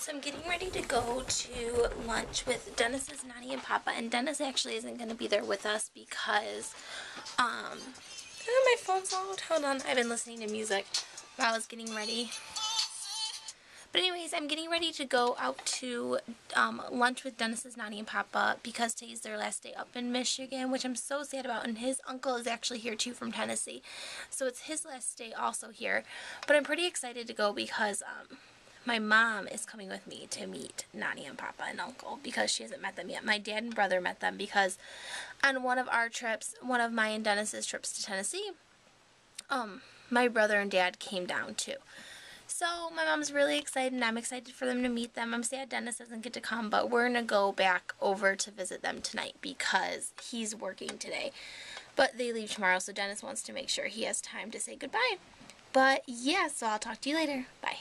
So I'm getting ready to go to lunch with Dennis's Nanny and Papa, and Dennis actually isn't going to be there with us because, my phone's out. Hold on, I've been listening to music while I was getting ready. But anyways, I'm getting ready to go out to lunch with Dennis's Nanny and Papa because today's their last day up in Michigan, which I'm so sad about, and his uncle is actually here too from Tennessee. So it's his last day also here. But I'm pretty excited to go because my mom is coming with me to meet Nanny and Papa and Uncle because she hasn't met them yet. My dad and brother met them because on one of our trips, one of my and Dennis's trips to Tennessee, my brother and dad came down too. So my mom's really excited and I'm excited for them to meet them. I'm sad Dennis doesn't get to come, but we're going to go back over to visit them tonight because he's working today. But they leave tomorrow, so Dennis wants to make sure he has time to say goodbye. But yeah, so I'll talk to you later. Bye.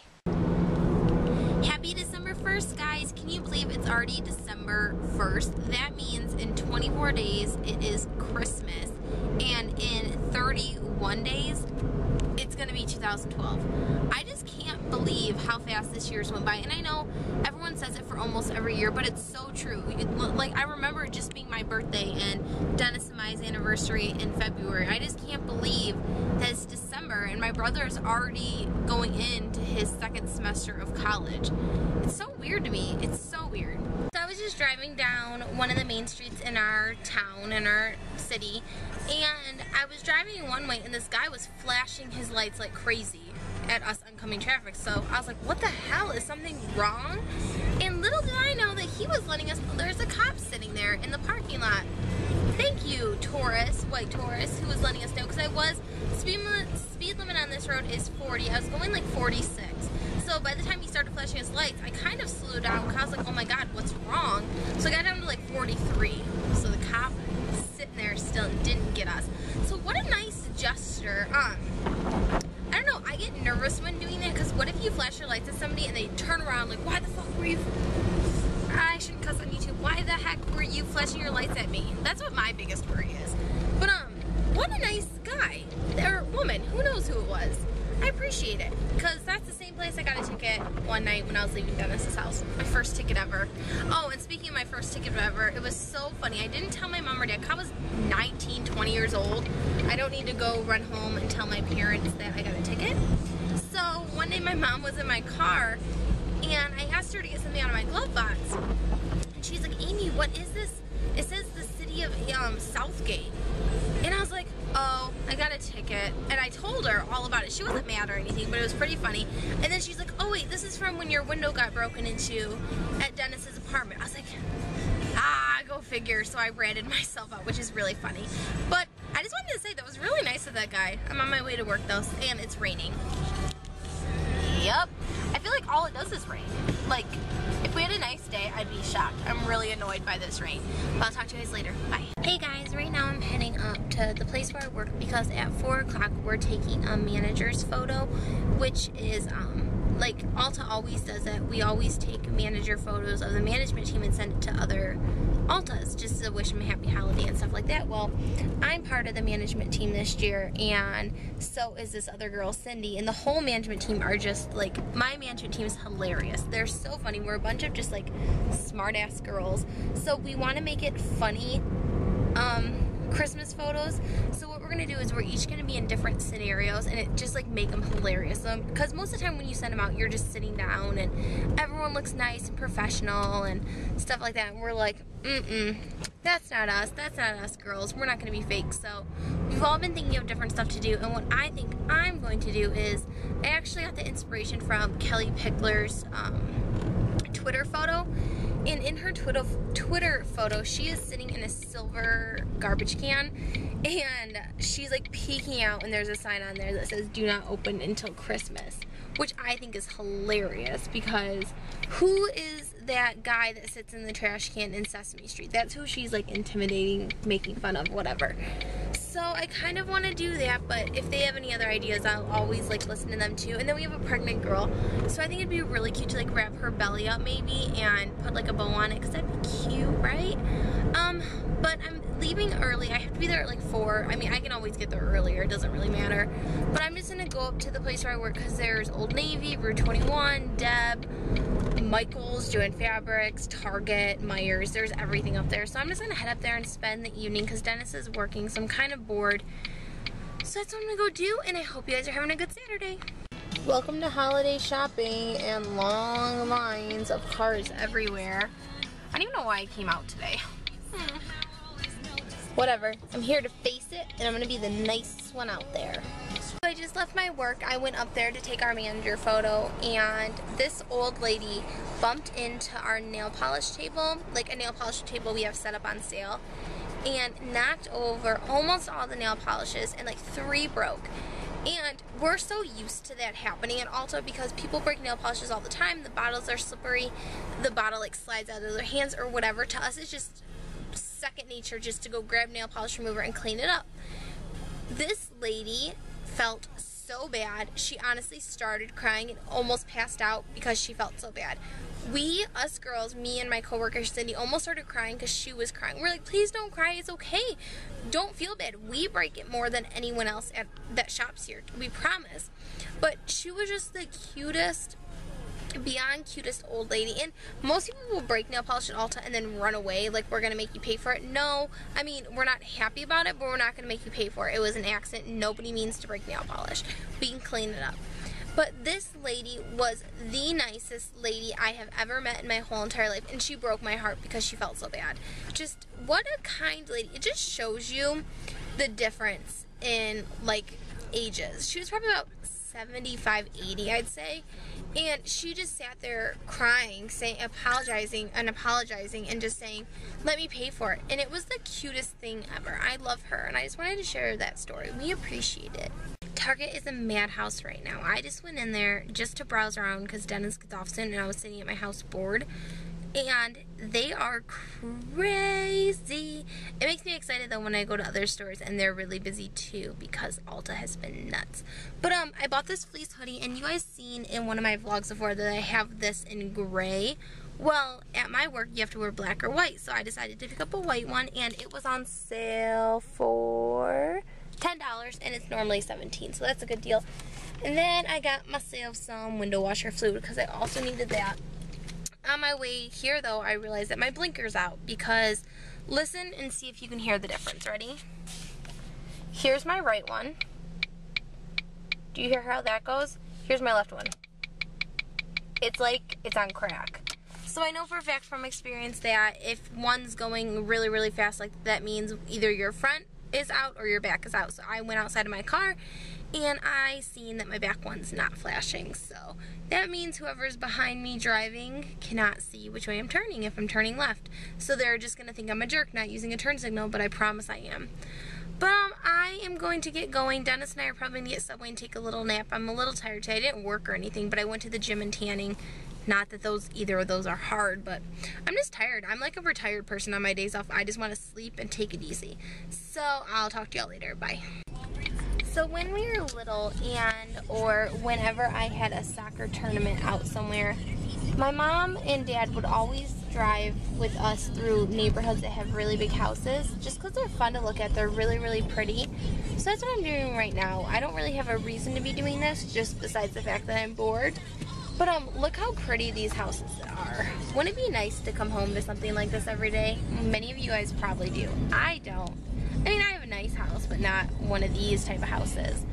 Happy December 1st, guys. Can you believe it's already December 1st? That means in 24 days it is Christmas, and in 31 days it's going to be 2012. I just can't believe how fast this year's went by, and I know everyone says it for almost every year, but it's so true. Like, I remember it just being my birthday and Dennis and my anniversary in February. I just can't believe that it's December and my brother's already going into his second semester of college. It's so weird to me. It's so weird. So I was just driving down one of the main streets in our town, in our city, and I was driving one way and this guy was flashing his lights like crazy at us oncoming traffic. So I was like, what the hell? Is something wrong? And little did I know that he was letting us know there's a cop sitting there in the parking lot. Thank you, Taurus, white Taurus, who was letting us know, because I was, speed limit on this road is 40. I was going like 46. So by the time he started flashing his lights, I kind of slowed down because I was like, oh my god, what's wrong? So I got down to like 43. So the cop was sitting there still and didn't get us. So what a nice gesture. I don't know, I get nervous when doing that because what if you flash your lights at somebody and they turn around like, why the fuck were you... I shouldn't cuss on YouTube. Why the heck were you flashing your lights at me? That's what my biggest worry is. But what a nice guy. Or woman. Who knows who it was. I appreciate it. Because that's the same place I got a ticket one night when I was leaving Dennis's house. My first ticket ever. Oh, and speaking of my first ticket ever, it was so funny. I didn't tell my mom or dad. I was 19, 20 years old. I don't need to go run home and tell my parents that I got a ticket. So one day my mom was in my car and I asked her to get something out of my glove box. And she's like, Amy, what is this? It says the city of Southgate. And I was like, oh, I got a ticket. And I told her all about it. She wasn't mad or anything, but it was pretty funny. And then she's like, oh wait, this is from when your window got broken into at Dennis's apartment. I was like, go figure. So I ratted myself out, which is really funny. But I just wanted to say that was really nice of that guy. I'm on my way to work though, and it's raining. Yep. I feel like all it does is rain. Like, if we had a nice day, I'd be shocked. I'm really annoyed by this rain. But I'll talk to you guys later. Bye. Hey guys, right now I'm heading up to the place where I work because at 4 o'clock we're taking a manager's photo, which is, like Alta always does it. We always take manager photos of the management team and send it to other Altas just to wish them a happy holiday and stuff like that. Well, I'm part of the management team this year, and so is this other girl, Cindy, and the whole management team are just like, my management team is hilarious. They're so funny. We're a bunch of just like smart ass girls, so we want to make it funny Christmas photos. So what we're gonna do is we're each gonna be in different scenarios and it just like make them hilarious. Because most of the time when you send them out, you're just sitting down and everyone looks nice and professional and stuff like that, and we're like, that's not us girls, we're not gonna be fake. So we've all been thinking of different stuff to do, and what I think I'm going to do is, I actually got the inspiration from Kelly Pickler's Twitter photo. And in her Twitter photo, she is sitting in a silver garbage can, and she's like peeking out, and there's a sign on there that says do not open until Christmas, which I think is hilarious because who is that guy that sits in the trash can in Sesame Street? That's who she's like intimidating, making fun of, whatever. So I kind of want to do that, but if they have any other ideas, I'll always like listen to them too. And then we have a pregnant girl, so I think it'd be really cute to like wrap her belly up maybe and put like a bow on it, because that'd be cute, right? But I'm leaving early. I have to be there at like 4. I mean, I can always get there earlier, it doesn't really matter. But I'm just gonna go up to the place where I work, because there's Old Navy, Rue 21, Deb, Michael's, Joann Fabrics, Target, Myers, there's everything up there. So I'm just gonna head up there and spend the evening because Dennis is working, so I'm kind of bored. So that's what I'm gonna go do, and I hope you guys are having a good Saturday. Welcome to holiday shopping and long lines of cars everywhere. I don't even know why I came out today. Whatever, I'm here to face it, and I'm gonna be the nicest one out there. I just left my work. I went up there to take our manager photo, and this old lady bumped into our nail polish table, like a nail polish table we have set up on sale, and knocked over almost all the nail polishes, and like 3 broke. And we're so used to that happening at Ulta because people break nail polishes all the time. The bottles are slippery, the bottle like slides out of their hands or whatever. To us it's just second nature just to go grab nail polish remover and clean it up. This lady felt so bad. She honestly started crying and almost passed out because she felt so bad. Us girls, me and my coworker Cindy, almost started crying because she was crying. We're like, please don't cry, it's okay. Don't feel bad. We break it more than anyone else that shops here. We promise. But she was just the cutest, beyond cutest old lady. And most people will break nail polish at Ulta and then run away like we're gonna make you pay for it. No, I mean, we're not happy about it, but we're not gonna make you pay for it. It was an accident. Nobody means to break nail polish. We can clean it up. But this lady was the nicest lady I have ever met in my whole entire life, and she broke my heart because she felt so bad. Just what a kind lady. It just shows you the difference in like ages. She was probably about 75, 80, I'd say. And she just sat there crying, apologizing and just saying, let me pay for it. And it was the cutest thing ever. I love her, and I just wanted to share that story. We appreciate it. Target is a madhouse right now. I just went in there just to browse around because Dennis gets off soon and I was sitting at my house bored. And they are crazy. It makes me excited though when I go to other stores and they're really busy too because Ulta has been nuts. But I bought this fleece hoodie, and you guys seen in one of my vlogs before that I have this in gray. Well, at my work you have to wear black or white, so I decided to pick up a white one, and it was on sale for $10 and it's normally $17, so that's a good deal. And then I got myself some window washer fluid because I also needed that. On my way here though, I realized that my blinker's out because, listen and see if you can hear the difference. Ready? Here's my right one. Do you hear how that goes? Here's my left one. It's like it's on crack. So I know for a fact from experience that if one's going really, really fast, like that means either your front is out or your back is out. So I went outside of my car and I seen that my back one's not flashing. So that means whoever's behind me driving cannot see which way I'm turning if I'm turning left. So they're just gonna think I'm a jerk not using a turn signal, but I promise I am. But I am going to get going. Dennis and I are probably gonna get Subway and take a little nap. I'm a little tired today. I didn't work or anything, but I went to the gym and tanning. Not that either of those are hard, but I'm just tired. I'm like a retired person on my days off. I just want to sleep and take it easy. So I'll talk to y'all later. Bye. So when we were little or whenever I had a soccer tournament out somewhere, my mom and dad would always drive with us through neighborhoods that have really big houses just because they're fun to look at. They're really, really pretty. So that's what I'm doing right now. I don't really have a reason to be doing this just besides the fact that I'm bored. But look how pretty these houses are. Wouldn't it be nice to come home to something like this every day? Many of you guys probably do. I don't. I mean, I have a nice house, but not one of these type of houses.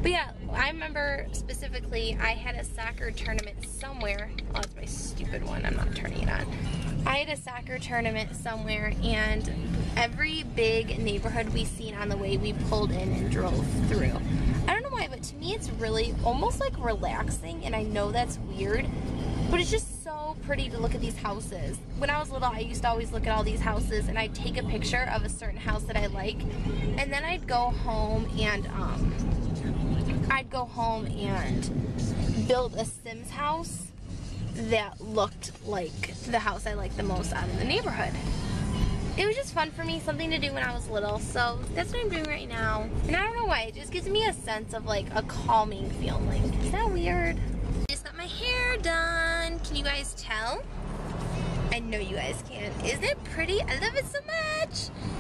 But yeah, I remember specifically I had a soccer tournament somewhere. Oh, it's my stupid one. I'm not turning it on. I had a soccer tournament somewhere, and every big neighborhood we seen on the way, we pulled in and drove through. I don't know why, but to me it's really almost like relaxing, and I know that's weird, but it's just so pretty to look at these houses. When I was little, I used to always look at all these houses, and I'd take a picture of a certain house that I like, and then I'd go home and build a Sims house that looked like the house I liked the most out of the neighborhood. it was just fun for me, something to do when I was little. So that's what I'm doing right now. And I don't know why, it just gives me a sense of like a calming feeling. Is that weird? Just got my hair done. Can you guys tell? I know you guys can. Isn't it pretty? I love it so much.